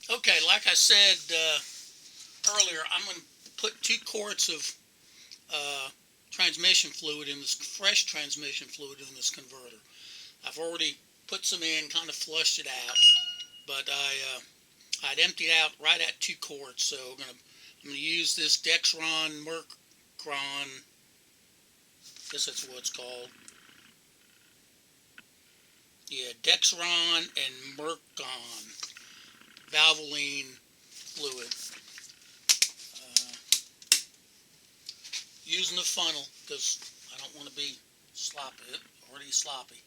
Okay, like I said earlier, I'm going to put 2 quarts of uh, transmission fluid in this, fresh transmission fluid in this converter. I've already put some in, kind of flushed it out, but I'd emptied out right at 2 quarts. So I'm gonna use this Dexron Mercron. I guess that's what it's called. Yeah, Dexron and Mercon Valvoline fluid. Uh, Using the funnel because I don't want to be sloppy. Already sloppy.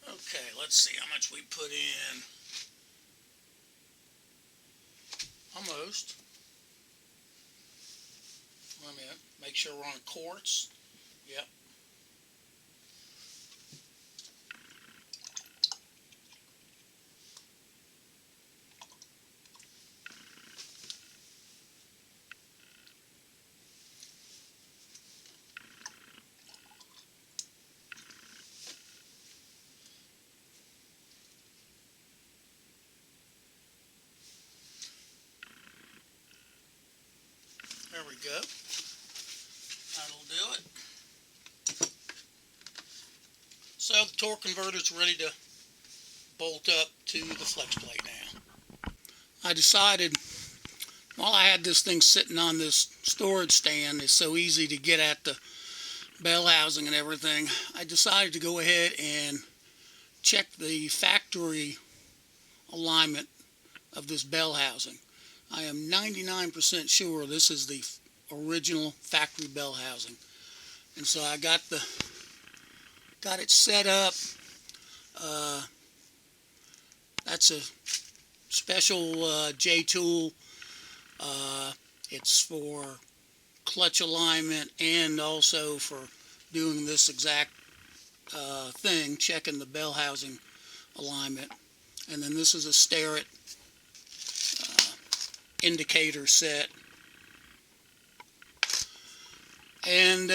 Okay, let's see how much we put in. Almost. Wait a minute. Make sure we're on quarts. Yep. There we go. That'll do it. So the torque converter's ready to bolt up to the flex plate now. I decided while I had this thing sitting on this storage stand, it's so easy to get at the bell housing and everything, I decided to go ahead and check the factory alignment of this bell housing. I am 99% sure this is the original factory bell housing. And so I got it set up. That's a special J tool. It's for clutch alignment and also for doing this exact thing, checking the bell housing alignment. And then this is a Starrett indicator set. And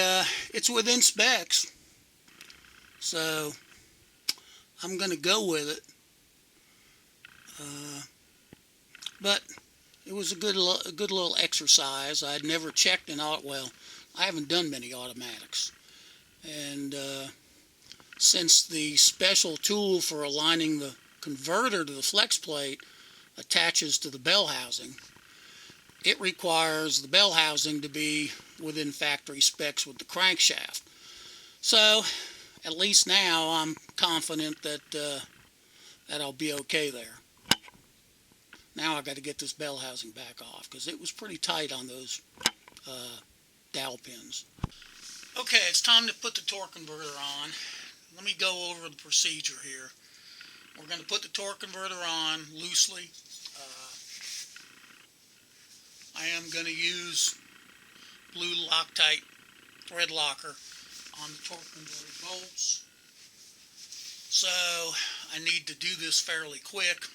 it's within specs. So I'm going to go with it. But it was a good little exercise. I'd never checked an well, I haven't done many automatics. And since the special tool for aligning the converter to the flex plate attaches to the bell housing, it requires the bell housing to be within factory specs with the crankshaft. So at least now I'm confident that I'll be okay there. Now I got to get this bell housing back off because it was pretty tight on those dowel pins. Okay, it's time to put the torque converter on. Let me go over the procedure here. We're going to put the torque converter on loosely. I am going to use blue Loctite thread locker on the torque converter bolts. So I need to do this fairly quick.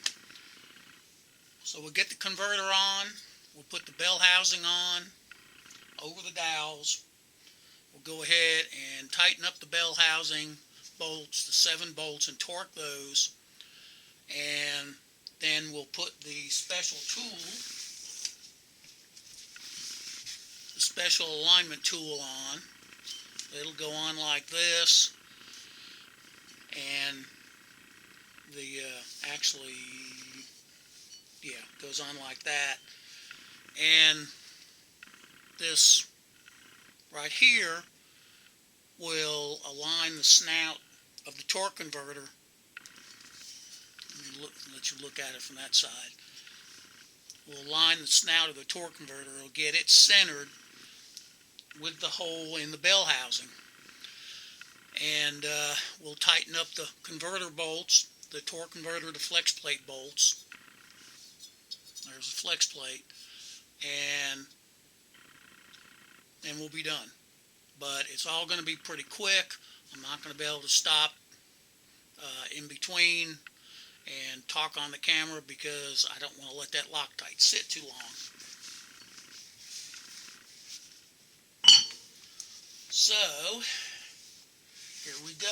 So we'll get the converter on. We'll put the bell housing on over the dowels. We'll go ahead and tighten up the bell housing bolts, the 7 bolts, and torque those. And then we'll put the special tool, the special alignment tool on. It'll go on like this. And the actually, yeah, goes on like that. And this right here will align the snout of the torque converter. Let you look at it from that side. We'll align the snout of the torque converter. It'll get it centered with the hole in the bell housing. And we'll tighten up the converter bolts, the torque converter to flex plate bolts. There's a flex plate. And then we'll be done. But it's all going to be pretty quick. I'm not going to be able to stop in between and talk on the camera because I don't want to let that Loctite sit too long. So, here we go.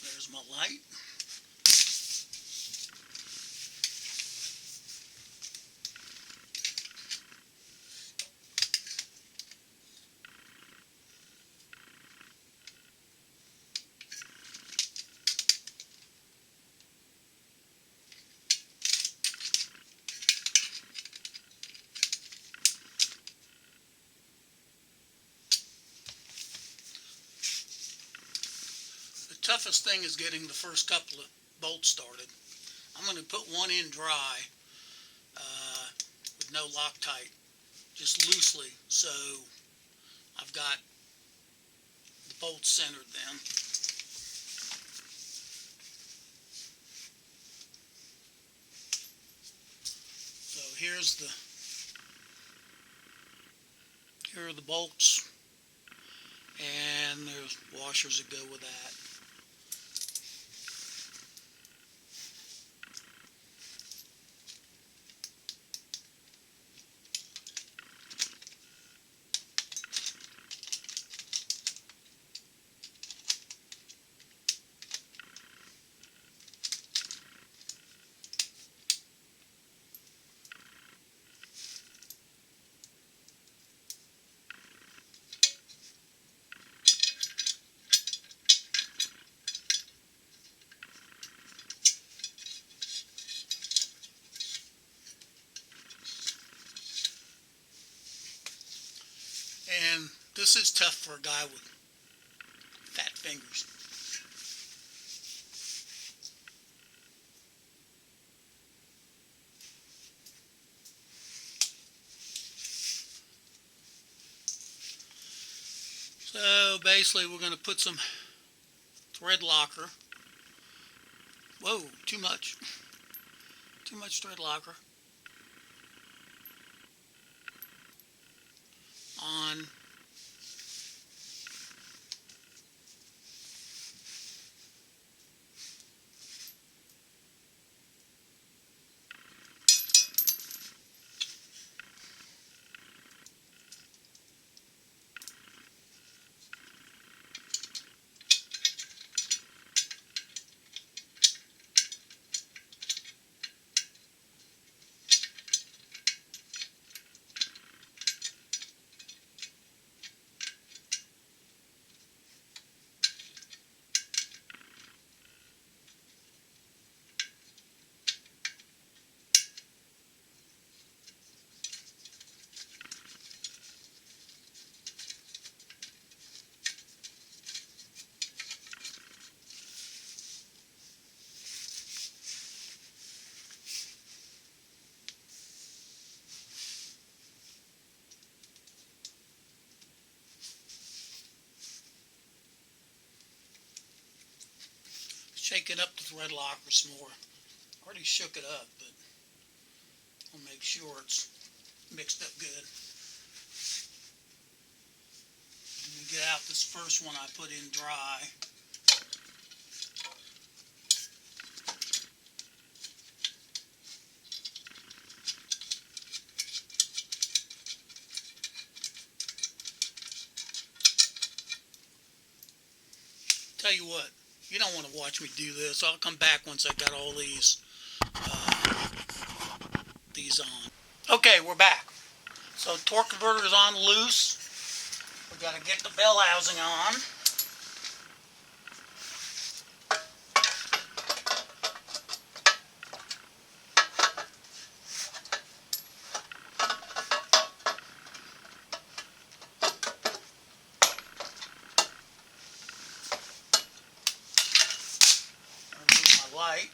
There's my light. The toughest thing is getting the first couple of bolts started. I'm going to put one in dry with no Loctite, just loosely, so I've got the bolts centered then. So here are the bolts, and there's washers that go with that. And this is tough for a guy with fat fingers. So basically we're going to put some thread locker. Whoa, too much. Too much thread locker on shaking up the thread locker some more. Already shook it up, but I'll make sure it's mixed up good. Let me get out this first one I put in dry. Tell you what, you don't want to watch me do this. I'll come back once I got all these on. Okay, we're back. So torque converter is on loose. We got to get the bell housing on. Remove my light.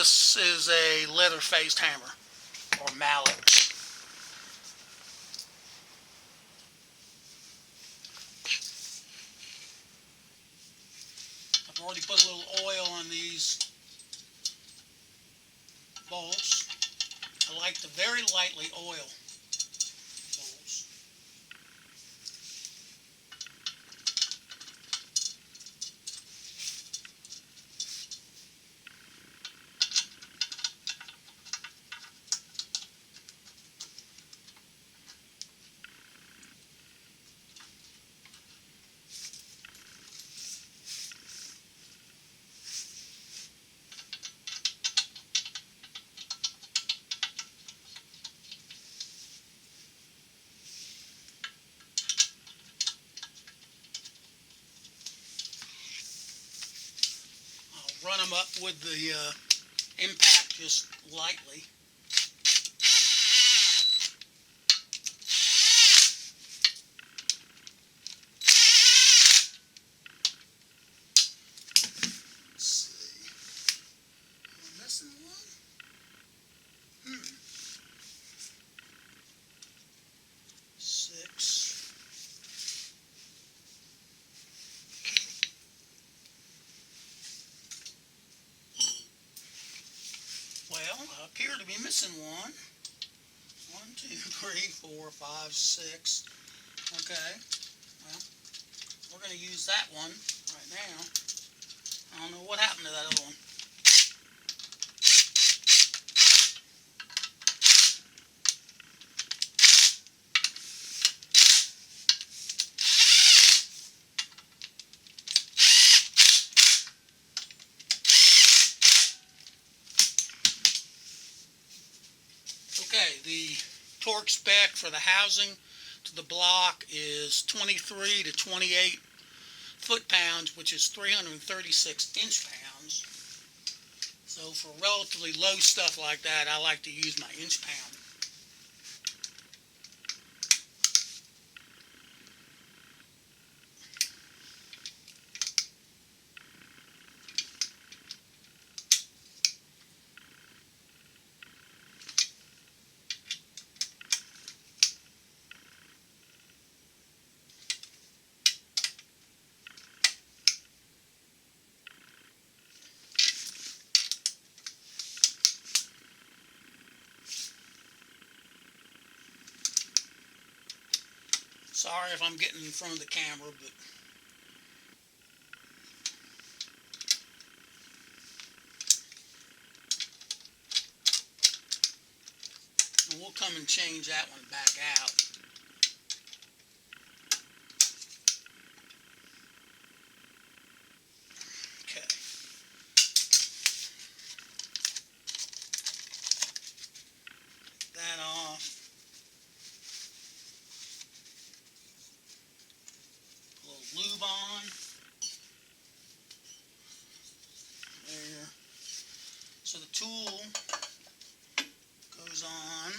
this is a leather-faced hammer, or mallet. I've already put a little oil on these bolts. I like to very lightly oil bolts. I'll run them up with the impact just lightly. Well, I appear to be missing one. 1, 2, 3, 4, 5, 6. Okay. Well, we're going to use that one right now. I don't know what happened to that other one. Okay, the torque spec for the housing to the block is 23 to 28 foot-pounds, which is 336 inch-pounds. So for relatively low stuff like that, I like to use my inch-pound. Sorry if I'm getting in front of the camera, but we'll come and change that one back out. Okay. Take that off. A little lube on. There. So the tool goes on.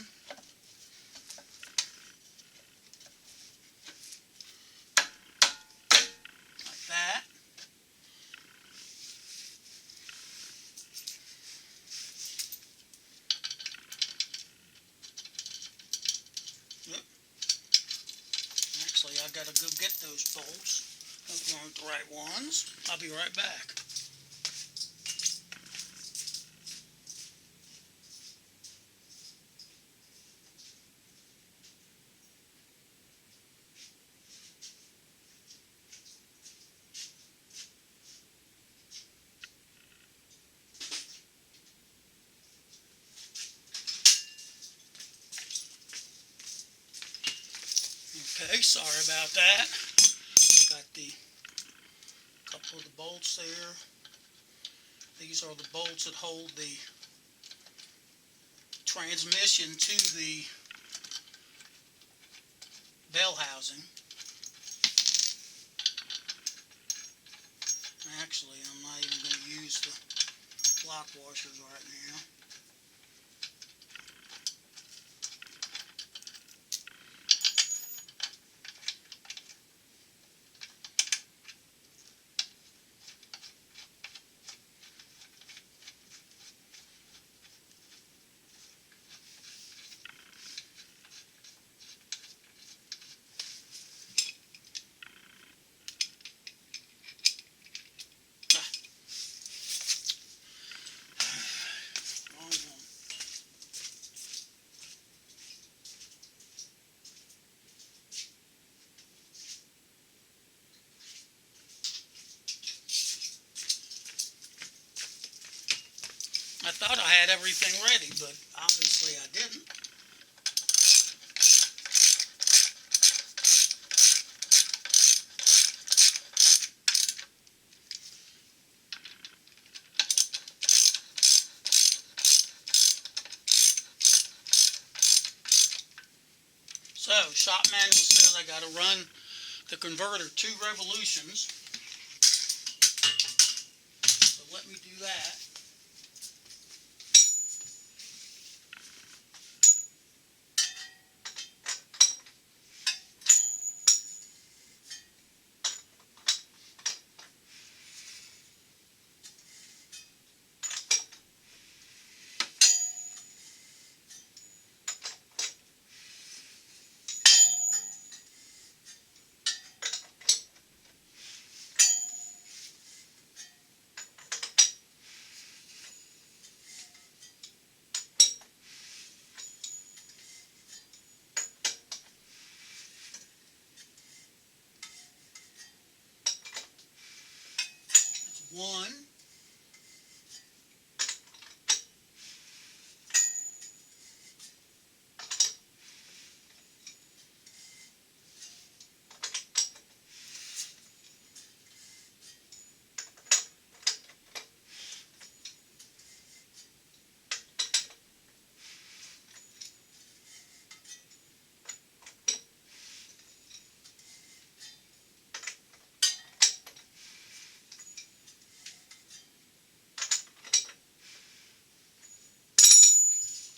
Like that. Yep. Actually, I gotta go get those bolts. Those aren't the right ones. I'll be right back. Okay, sorry about that. Got the couple of the bolts there. These are the bolts that hold the transmission to the bell housing. Actually, I'm not even going to use the block washers right now. had everything ready, but obviously I didn't. So, shop manual says I got to run the converter 2 revolutions. So let me do that. One.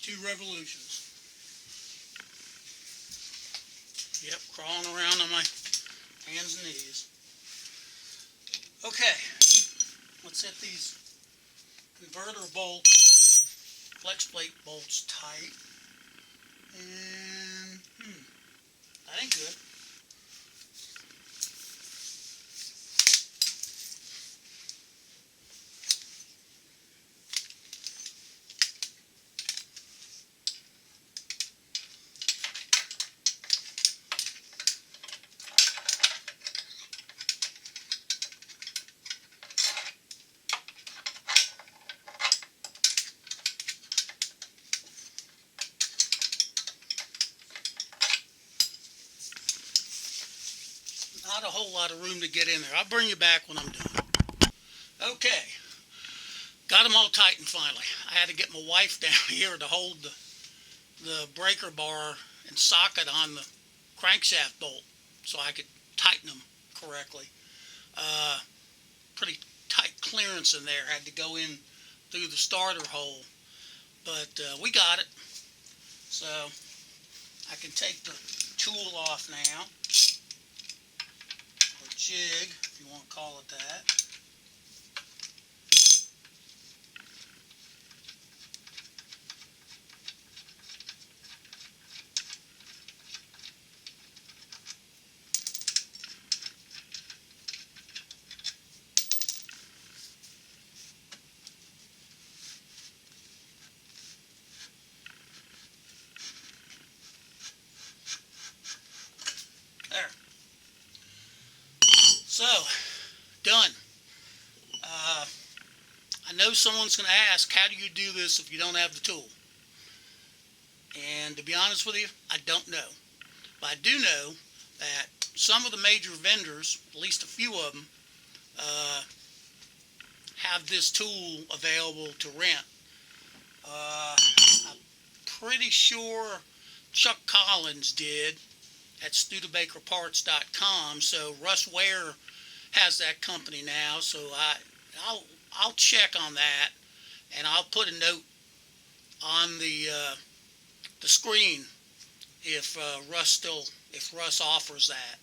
2 revolutions. Yep, crawling around on my hands and knees. Okay, let's hit these converter bolts, flex plate bolts tight. And, that ain't good. Not a whole lot of room to get in there. I'll bring you back when I'm done. Okay, got them all tightened finally. I had to get my wife down here to hold the breaker bar and socket on the crankshaft bolt so I could tighten them correctly. Pretty tight clearance in there. Had to go in through the starter hole, but we got it. So I can take the tool off now, or jig, if you want to call it that. There. So, done. I know someone's going to ask, how do you do this if you don't have the tool? And to be honest with you, I don't know. But I do know that some of the major vendors, at least a few of them, have this tool available to rent. I'm pretty sure Chuck Collins did at Studebakerparts.com. So Russ Ware has that company now. So I'll check on that, and I'll put a note on the screen if Russ offers that,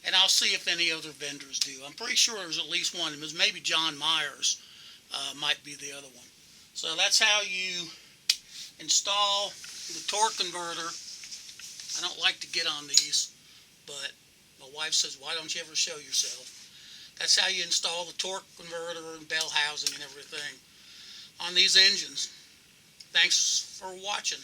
and I'll see if any other vendors do. I'm pretty sure there's at least one. Maybe John Myers might be the other one. So that's how you install the torque converter. I don't like to get on these, but my wife says, why don't you ever show yourself? That's how you install the torque converter and bell housing and everything on these engines. Thanks for watching.